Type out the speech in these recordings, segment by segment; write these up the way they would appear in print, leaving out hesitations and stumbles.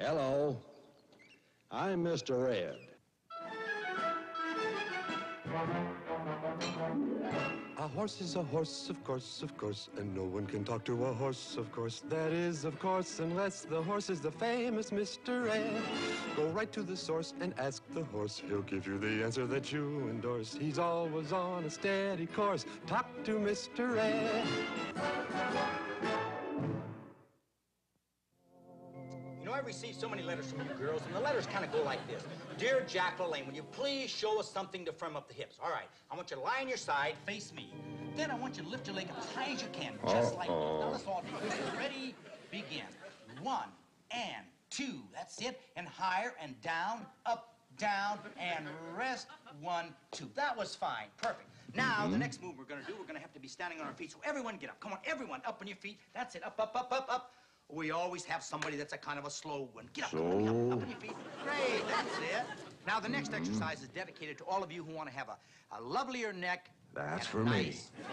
Hello. I'm Mr. Ed. A horse is a horse, of course, and no one can talk to a horse, of course. That is, of course, unless the horse is the famous Mr. Ed. Go right to the source and ask the horse. He'll give you the answer that you endorse. He's always on a steady course. Talk to Mr. Ed. You know, I received so many letters from you girls, and the letters kind of go like this. Dear Jack LaLanne, will you please show us something to firm up the hips? All right, I want you to lie on your side, face me. Then I want you to lift your leg up as high as you can, just like this. Now let's all do this. Ready? Begin. 1 and 2. That's it. And higher and down, up, down, and rest. 1, 2. That was fine. Perfect. Now, the next move we're going to have to be standing on our feet. So everyone get up. Come on, everyone, up on your feet. That's it. Up, up, up, up, up. We always have somebody that's a kind of a slow one. Get up, up on your feet. Great, that's it. Now, the next exercise is dedicated to all of you who want to have a lovelier neck. That's and for nice me.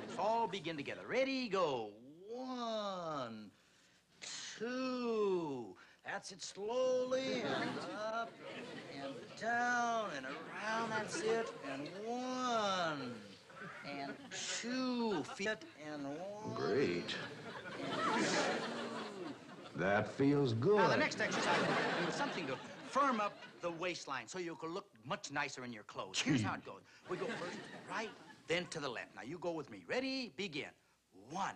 Let's all begin together. Ready, go. 1, 2. That's it, slowly, and up, and down, and around, that's it. And 1, and 2. Feet, and 1. Great. That feels good. Now, the next exercise is something to firm up the waistline so you can look much nicer in your clothes. Here's how it goes. We go first right, then to the left. Now, you go with me. Ready? Begin. 1,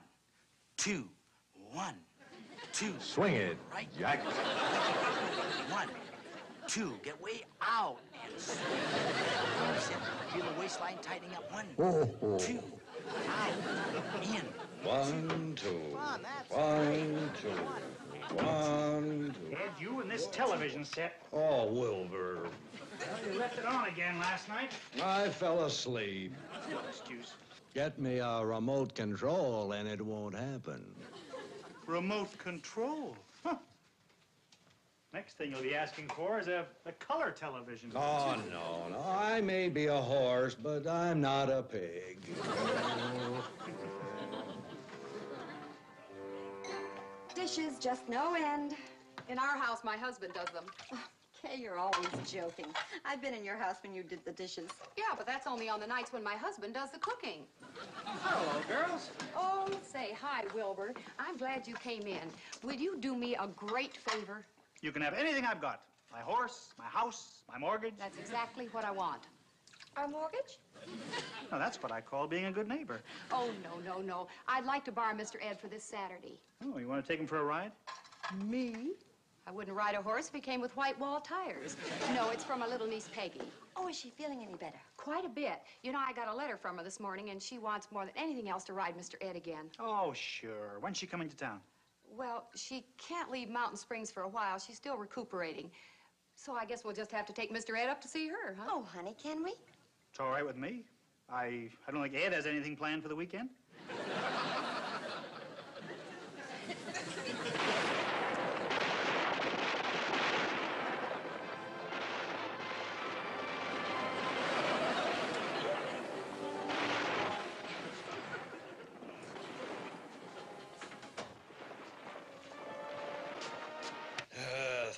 2, 1, 2. Swing it, right, Jack. 1, 2. Get way out and swing. That's it. Feel the waistline tightening up. 1, 2. Out. In. 1, 2. Come on, that's 1, 2. 1, 2. Ed, you and this television set. Oh, Wilbur. Well, you left it on again last night. I fell asleep. No excuse. Get me a remote control and it won't happen. Remote control. Huh. Next thing you'll be asking for is a color television. Oh, no. I may be a horse, but I'm not a pig. Dishes, just no end. In our house, my husband does them. Kay, you're always joking. I've been in your house when you did the dishes. Yeah, but that's only on the nights when my husband does the cooking. Hello, girls. Oh, say, hi, Wilbur. I'm glad you came in. Will you do me a great favor? You can have anything I've got. My horse, my house, my mortgage. That's exactly what I want. Our mortgage? No, that's what I call being a good neighbor. Oh, no. I'd like to borrow Mr. Ed for this Saturday. Oh, you want to take him for a ride? Me? I wouldn't ride a horse if he came with white wall tires. No, it's from my little niece, Peggy. Oh, is she feeling any better? Quite a bit. You know, I got a letter from her this morning, and she wants more than anything else to ride Mr. Ed again. Oh, sure. When's she coming to town? Well, she can't leave Mountain Springs for a while. She's still recuperating. So I guess we'll just have to take Mr. Ed up to see her, huh? Oh, honey, can we? It's all right with me. I don't think Ed has anything planned for the weekend.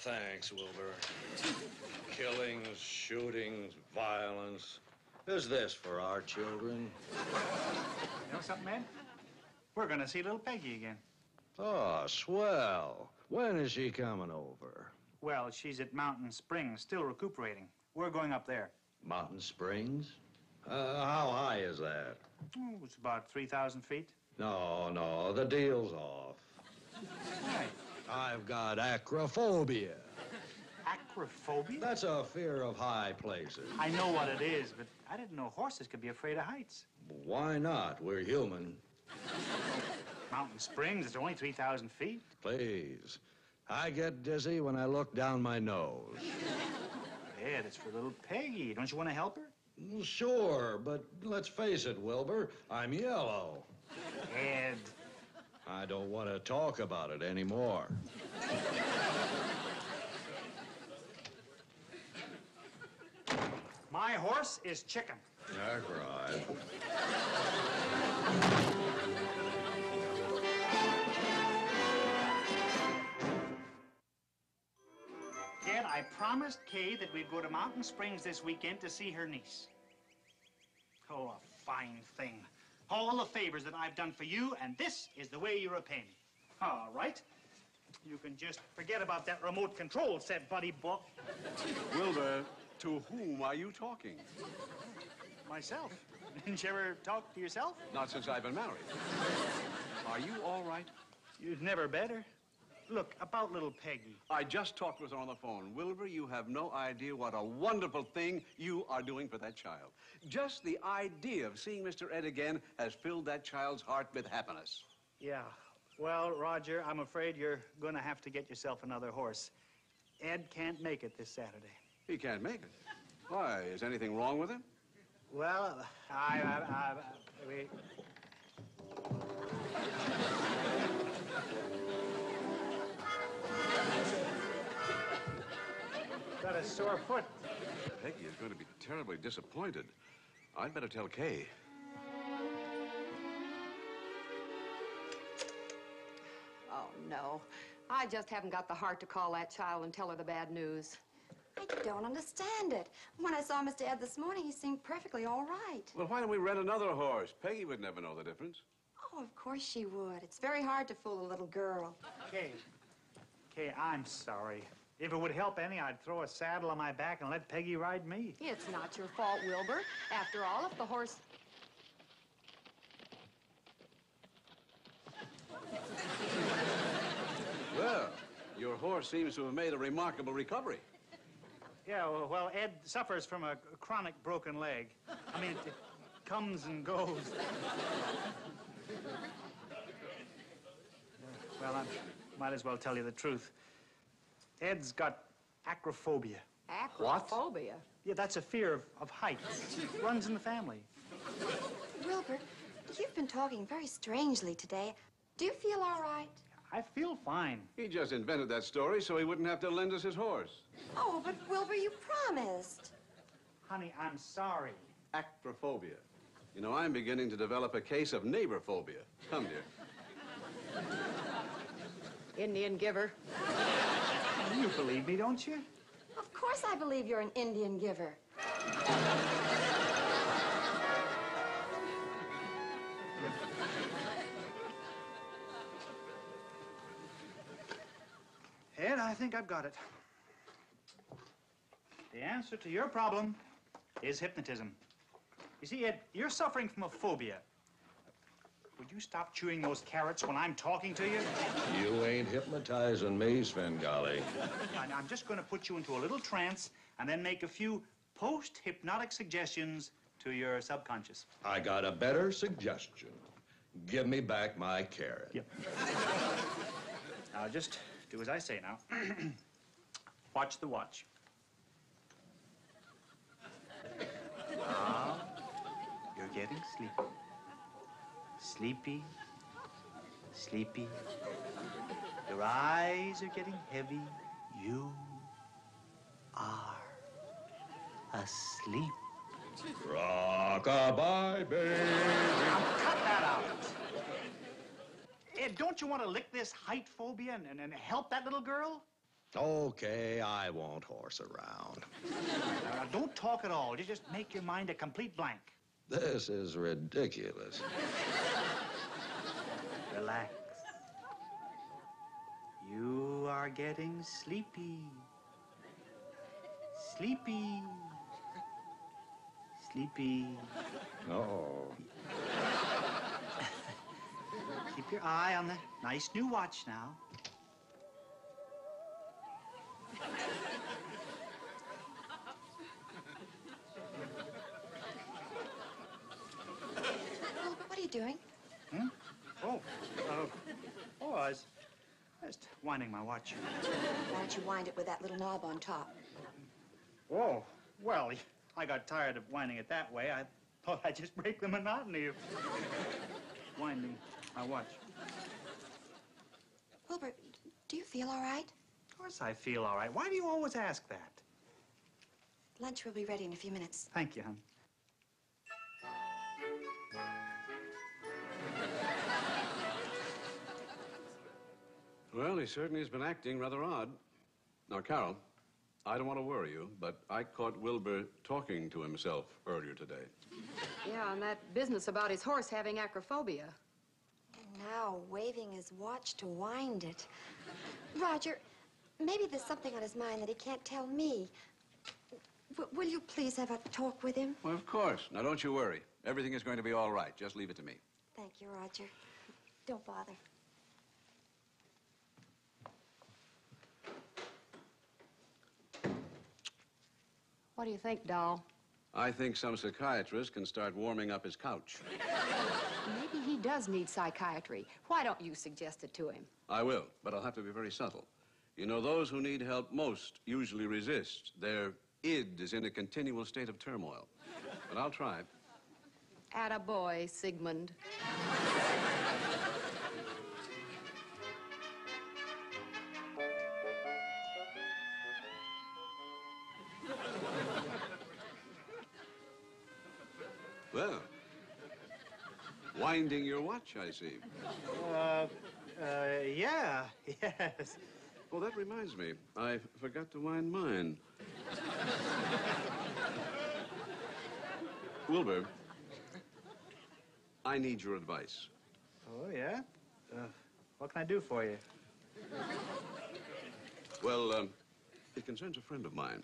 Thanks, Wilbur. Killings, shootings, violence. Is this for our children? You know something, Ed? We're going to see little Peggy again. Oh, swell. When is she coming over? Well, she's at Mountain Springs, still recuperating. We're going up there. Mountain Springs? How high is that? Oh, it's about 3,000 feet. No, the deal's off. Right. I've got acrophobia. Acrophobia? That's a fear of high places. I know what it is, but I didn't know horses could be afraid of heights. Why not? We're human. Mountain Springs is only 3,000 feet. Please. I get dizzy when I look down my nose. Ed, it's for little Peggy. Don't you want to help her? Sure, but let's face it, Wilbur, I'm yellow. Ed. I don't want to talk about it anymore. My horse is Chicken. That's right. promised Kay that we'd go to Mountain Springs this weekend to see her niece. Oh, a fine thing. All the favors that I've done for you, and this is the way you repay me. All right. You can just forget about that remote control set, buddy boy. Wilbur, to whom are you talking? Myself. Didn't you ever talk to yourself? Not since I've been married. Are you all right? You'd never better. Look, about little Peggy. I just talked with her on the phone. Wilbur, you have no idea what a wonderful thing you are doing for that child. Just the idea of seeing Mr. Ed again has filled that child's heart with happiness. Yeah. Well, Roger, I'm afraid you're going to have to get yourself another horse. Ed can't make it this Saturday. He can't make it. Why? Is anything wrong with him? Well, we... Got a sore foot. Peggy is going to be terribly disappointed. I'd better tell Kay. Oh, no. I just haven't got the heart to call that child and tell her the bad news. I don't understand it. When I saw Mr. Ed this morning, he seemed perfectly all right. Well, why don't we rent another horse? Peggy would never know the difference. Oh, of course she would. It's very hard to fool a little girl. Kay, I'm sorry. If it would help any, I'd throw a saddle on my back and let Peggy ride me. It's not your fault, Wilbur. After all, if the horse... Well, your horse seems to have made a remarkable recovery. Yeah, well, Ed suffers from a chronic broken leg. I mean, it comes and goes. Well, I might as well tell you the truth. Ed's got acrophobia. Acrophobia? Yeah, that's a fear of heights. Runs in the family. Wilbur, you've been talking very strangely today. Do you feel all right? I feel fine. He just invented that story so he wouldn't have to lend us his horse. Oh, but Wilbur, you promised. Honey, I'm sorry. Acrophobia. You know, I'm beginning to develop a case of neighbor phobia. Come, dear. Indian giver. You believe me, don't you? Of course I believe you're an Indian giver. Ed, I think I've got it. The answer to your problem is hypnotism. You see, Ed, you're suffering from a phobia. Would you stop chewing those carrots when I'm talking to you? You ain't hypnotizing me, Svengali. I'm just going to put you into a little trance and then make a few post-hypnotic suggestions to your subconscious. I got a better suggestion. Give me back my carrot. Yep. Now, just do as I say now. Watch the watch. Now, you're getting sleepy. Sleepy, sleepy. Your eyes are getting heavy. You are asleep. Rock-a-bye, baby. Now, cut that out. Ed, don't you want to lick this height phobia and help that little girl? Okay, I won't horse around. Now, don't talk at all. You just make your mind a complete blank. This is ridiculous. Relax. You are getting sleepy. Sleepy. Sleepy. Oh. Keep your eye on the nice new watch now. Wilbur, what are you doing? I was just winding my watch. Why don't you wind it with that little knob on top? Oh, well, I got tired of winding it that way. I thought I'd just break the monotony of winding my watch. Wilbur, do you feel all right? Of course I feel all right. Why do you always ask that? Lunch will be ready in a few minutes. Thank you, hon. Well, he certainly has been acting rather odd. Now, Carol, I don't want to worry you, but I caught Wilbur talking to himself earlier today. Yeah, and that business about his horse having acrophobia. Now waving his watch to wind it. Roger, maybe there's something on his mind that he can't tell me. Will you please have a talk with him? Well, of course. Now, don't you worry. Everything is going to be all right. Just leave it to me. Thank you, Roger. Don't bother. What do you think, doll? I think some psychiatrist can start warming up his couch. Maybe he does need psychiatry. Why don't you suggest it to him? I will, but I'll have to be very subtle. You know, those who need help most usually resist. Their id is in a continual state of turmoil. But I'll try. Attaboy, Sigmund. Well, winding your watch, I see. Yeah, yes. Well, that reminds me. I forgot to wind mine. Wilbur, I need your advice. Oh, yeah? What can I do for you? Well, it concerns a friend of mine.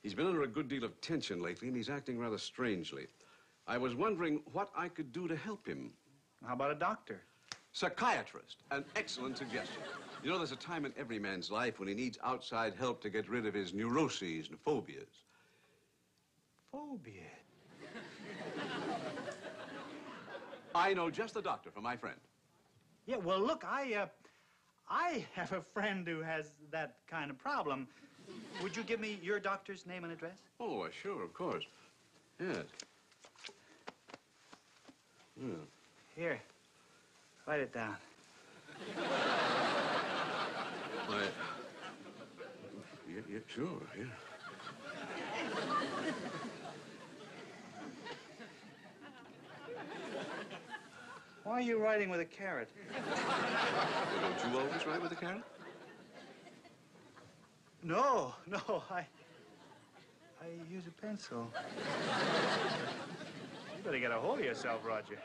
He's been under a good deal of tension lately, and he's acting rather strangely. I was wondering what I could do to help him. How about a doctor? Psychiatrist, an excellent suggestion. You know, there's a time in every man's life when he needs outside help to get rid of his neuroses and phobias. Phobia? I know just the doctor for my friend. Yeah, well, look, I have a friend who has that kind of problem. Would you give me your doctor's name and address? Oh, sure, of course. Yes. Yeah. Here, write it down. Yeah, sure, yeah. Why are you writing with a carrot? Well, don't you always write with a carrot? No, I use a pencil. You better get a hold of yourself, Roger.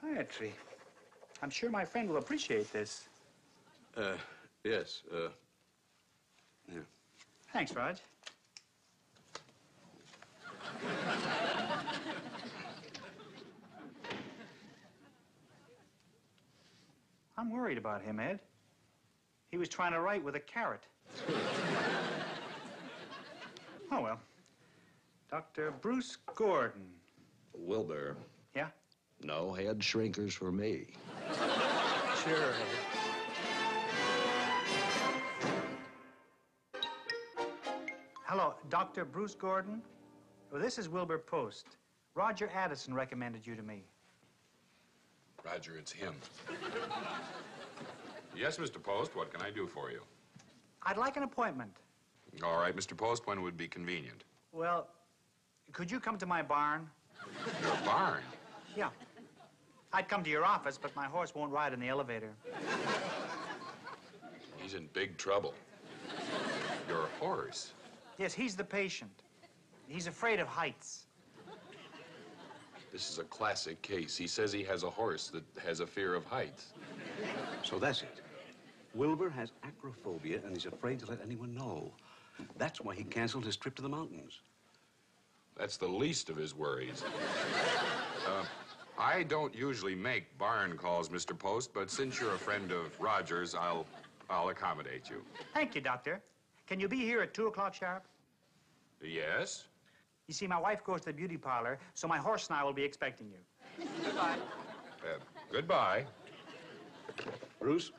Psychiatry. I'm sure my friend will appreciate this. Yes, yeah. Thanks, Rog. I'm worried about him, Ed. He was trying to write with a carrot. Oh, well. Dr. Bruce Gordon. Wilbur, Yeah? no head shrinkers for me. Sure, Ed. Hello, Dr. Bruce Gordon? Well, this is Wilbur Post. Roger Addison recommended you to me. Roger, it's him. Yes, Mr. Post, what can I do for you? I'd like an appointment. All right, Mr. Post, when would be convenient? Well, could you come to my barn? Your barn? Yeah. I'd come to your office, but my horse won't ride in the elevator. He's in big trouble. Your horse? Yes, he's the patient. He's afraid of heights. This is a classic case. He says he has a horse that has a fear of heights. So that's it. Wilbur has acrophobia, and he's afraid to let anyone know. That's why he canceled his trip to the mountains. That's the least of his worries. I don't usually make barn calls, Mr. Post, but since you're a friend of Roger's, I'll accommodate you. Thank you, Doctor. Can you be here at 2 o'clock sharp? Yes? You see, my wife goes to the beauty parlor, so my horse and I will be expecting you. Goodbye. Goodbye. Bruce,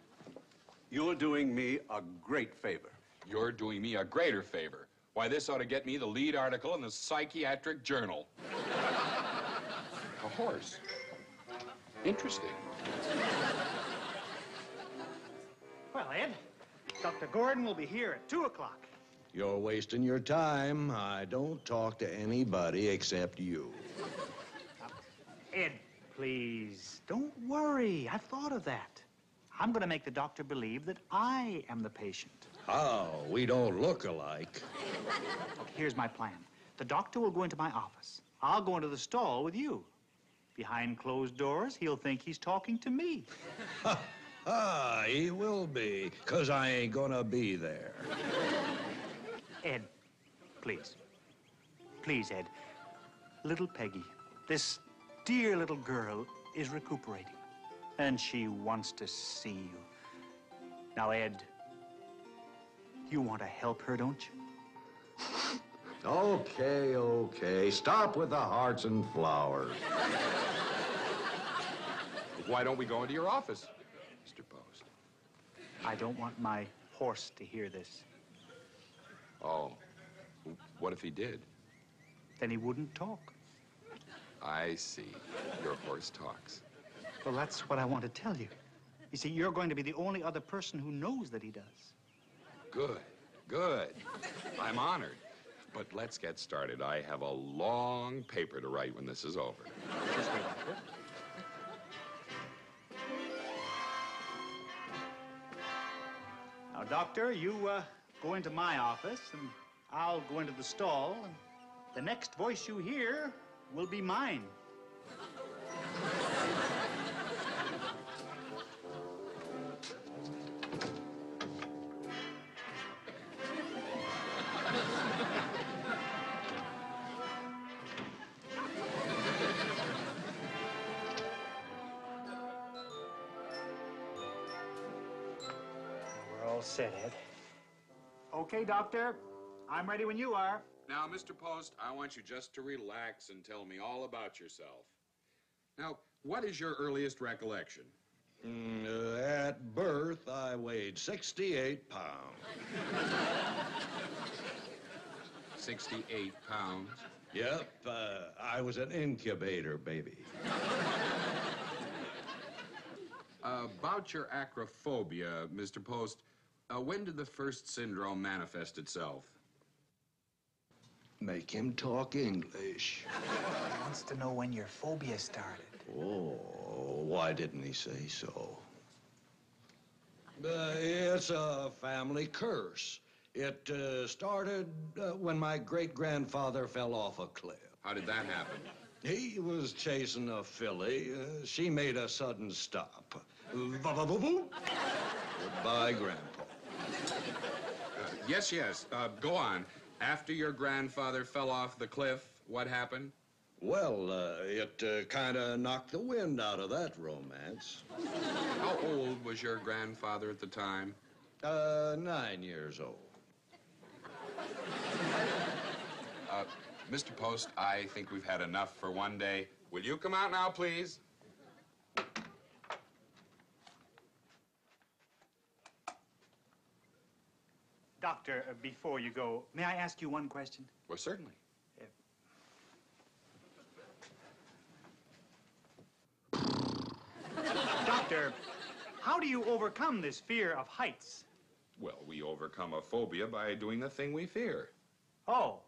you're doing me a great favor. You're doing me a greater favor. Why, this ought to get me the lead article in the Psychiatric Journal. A horse. Interesting. Well, Ed, Dr. Gordon will be here at 2 o'clock. You're wasting your time. I don't talk to anybody except you. Ed, please, don't worry. I've thought of that. I'm going to make the doctor believe that I am the patient. Oh, we don't look alike. Look, here's my plan. The doctor will go into my office. I'll go into the stall with you. Behind closed doors, he'll think he's talking to me. He will be, 'cause I ain't gonna be there. Ed, please. Please, Ed. Little Peggy, this dear little girl, is recuperating. And she wants to see you. Now, Ed, you want to help her, don't you? Okay, okay. Stop with the hearts and flowers. Why don't we go into your office, Mr. Post? I don't want my horse to hear this. Oh, what if he did? Then he wouldn't talk. I see. Your horse talks. Well, that's what I want to tell you. You see, you're going to be the only other person who knows that he does. Good, good. I'm honored. But let's get started. I have a long paper to write when this is over. Just wait, Doctor. Now, Doctor, you go into my office, and I'll go into the stall, and the next voice you hear will be mine. We're all set, Ed. Okay, Doctor. I'm ready when you are. Now, Mr. Post, I want you just to relax and tell me all about yourself. Now, what is your earliest recollection? At birth, I weighed 68 pounds. 68 pounds. Yep, I was an incubator baby. About your acrophobia, Mr. Post, when did the first syndrome manifest itself? Make him talk English. He wants to know when your phobia started. Oh, why didn't he say so? It's a family curse. It started when my great-grandfather fell off a cliff. How did that happen? He was chasing a filly. She made a sudden stop. Goodbye, Grandpa. Yes. Go on. After your grandfather fell off the cliff, what happened? Well, it kind of knocked the wind out of that romance. How old was your grandfather at the time? 9 years old. Mr. Post, I think we've had enough for one day. Will you come out now, please? Doctor, before you go, may I ask you one question? Well, certainly. Doctor, how do you overcome this fear of heights? Well, we overcome a phobia by doing the thing we fear. Oh,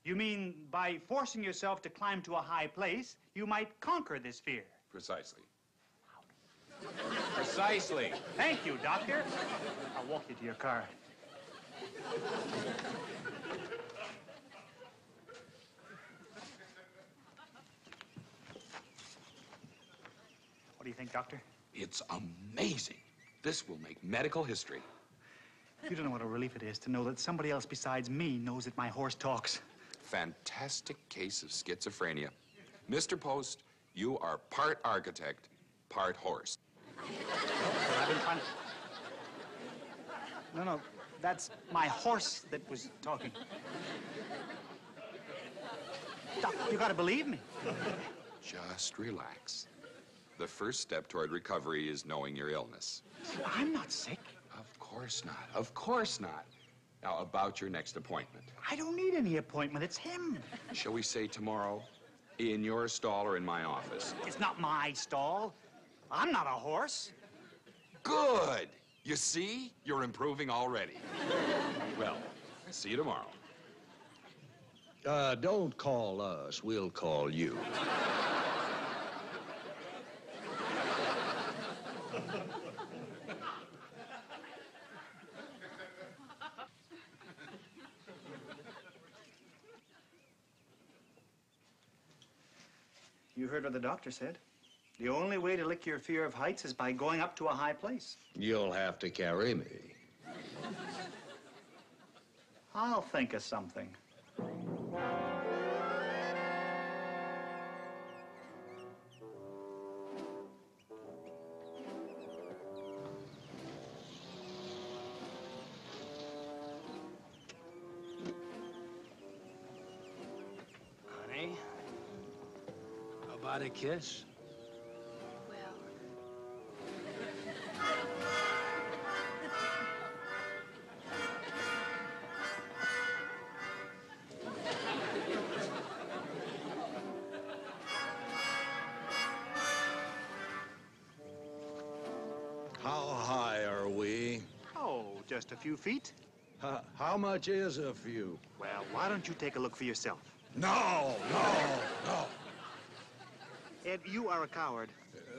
you mean by forcing yourself to climb to a high place, you might conquer this fear? Precisely. Precisely. Thank you, Doctor. I'll walk you to your car. What do you think, Doctor? It's amazing. This will make medical history. You don't know what a relief it is to know that somebody else besides me knows that my horse talks. Fantastic case of schizophrenia. Mr. Post, you are part architect, part horse. I've been trying... No, that's my horse that was talking. Doc, you gotta believe me. Just relax. The first step toward recovery is knowing your illness. I'm not sick. Of course not. Of course not. Now, about your next appointment. I don't need any appointment. It's him. Shall we say tomorrow? In your stall or in my office? It's not my stall. I'm not a horse. Good. You see? You're improving already. Well, see you tomorrow. Don't call us. We'll call you. You heard what the doctor said. The only way to lick your fear of heights is by going up to a high place. You'll have to carry me. I'll think of something. Honey, how about a kiss? Well, How high are we? Oh, just a few feet. How much is a few? Well, why don't you take a look for yourself? No. Ed, you are a coward.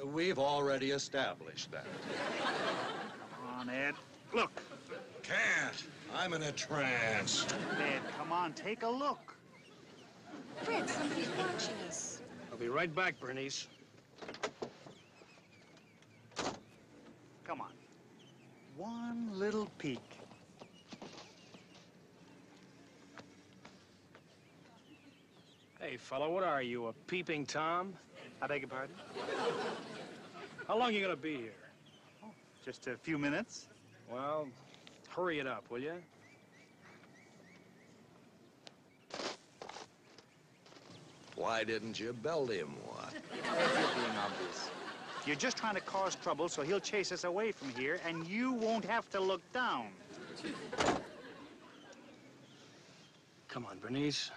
We've already established that. Come on, Ed. Look. Can't. I'm in a trance. Ed, come on, take a look. Fred, somebody's watching us. I'll be right back, Bernice. Come on. One little peek. Hey, fella, what are you, a peeping Tom? I beg your pardon? How long you gonna be here? Just a few minutes. Well, hurry it up, will you? Why didn't you belt him one? You're being obvious. You're just trying to cause trouble so he'll chase us away from here and you won't have to look down. Come on, Bernice.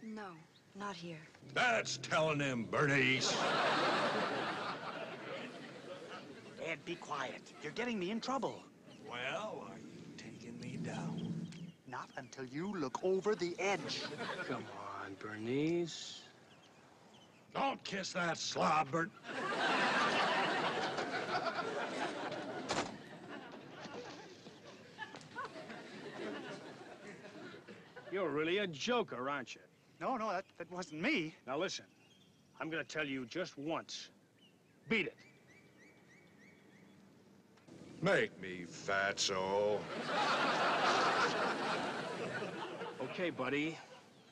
No, not here. That's telling him, Bernice. Ed, be quiet. You're getting me in trouble. Well, are you taking me down? Not until you look over the edge. Come on, Bernice. Don't kiss that slob, Bert. You're really a joker, aren't you? No, that wasn't me. Now listen, I'm gonna tell you just once. Beat it. Make me fatso. Okay, buddy.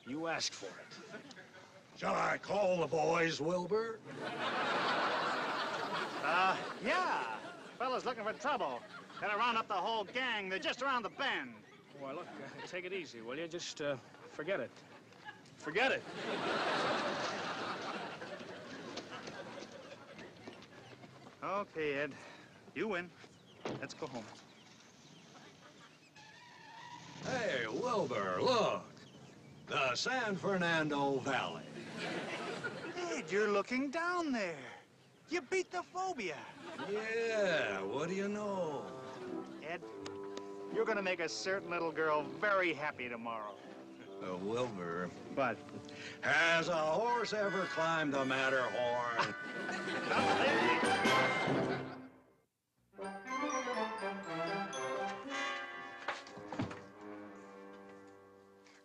You asked for it. Shall I call the boys, Wilbur? Yeah. Fella's looking for trouble. Gotta round up the whole gang. They're just around the bend. Why, look, take it easy, will you? Just, forget it. Forget it. Okay, Ed. You win. Let's go home. Hey, Wilbur, look. The San Fernando Valley. Ed, you're looking down there. You beat the phobia. Yeah, what do you know? Ed, you're gonna make a certain little girl very happy tomorrow. Wilbur, But has a horse ever climbed the Matterhorn?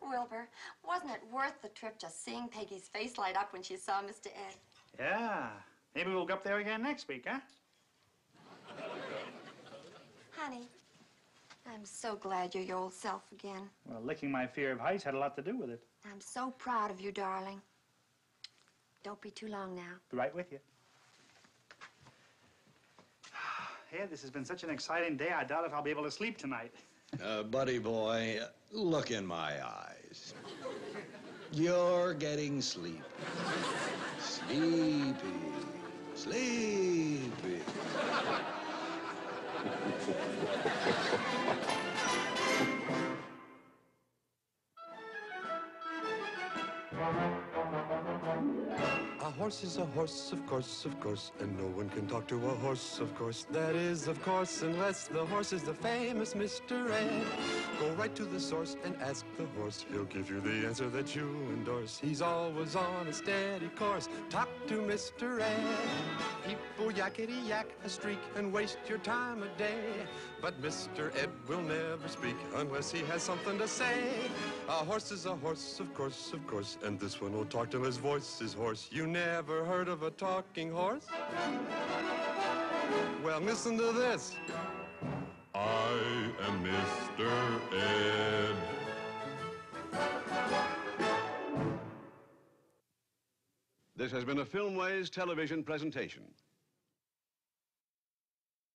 Wilbur, wasn't it worth the trip just seeing Peggy's face light up when she saw Mr. Ed? yeah, maybe we'll go up there again next week, huh? Honey, I'm so glad you're your old self again. Well, licking my fear of heights had a lot to do with it. I'm so proud of you, darling. Don't be too long now. Be right with you. Ed, this has been such an exciting day. I doubt if I'll be able to sleep tonight. Buddy boy, look in my eyes. You're getting sleepy. Sleepy. Sleepy. A horse horse is a horse, of course, and no one can talk to a horse, of course. That is, of course, unless the horse is the famous Mr. Ed. Go right to the source and ask the horse. He'll give you the answer that you endorse. He's always on a steady course. Talk to Mr. Ed. People yakety yak a streak and waste your time a day. But Mr. Ed will never speak unless he has something to say. A horse is a horse, of course, and this one will talk till his voice is hoarse. You never heard of a talking horse? Well, listen to this. I am Mr. Ed. This has been a Filmways television presentation.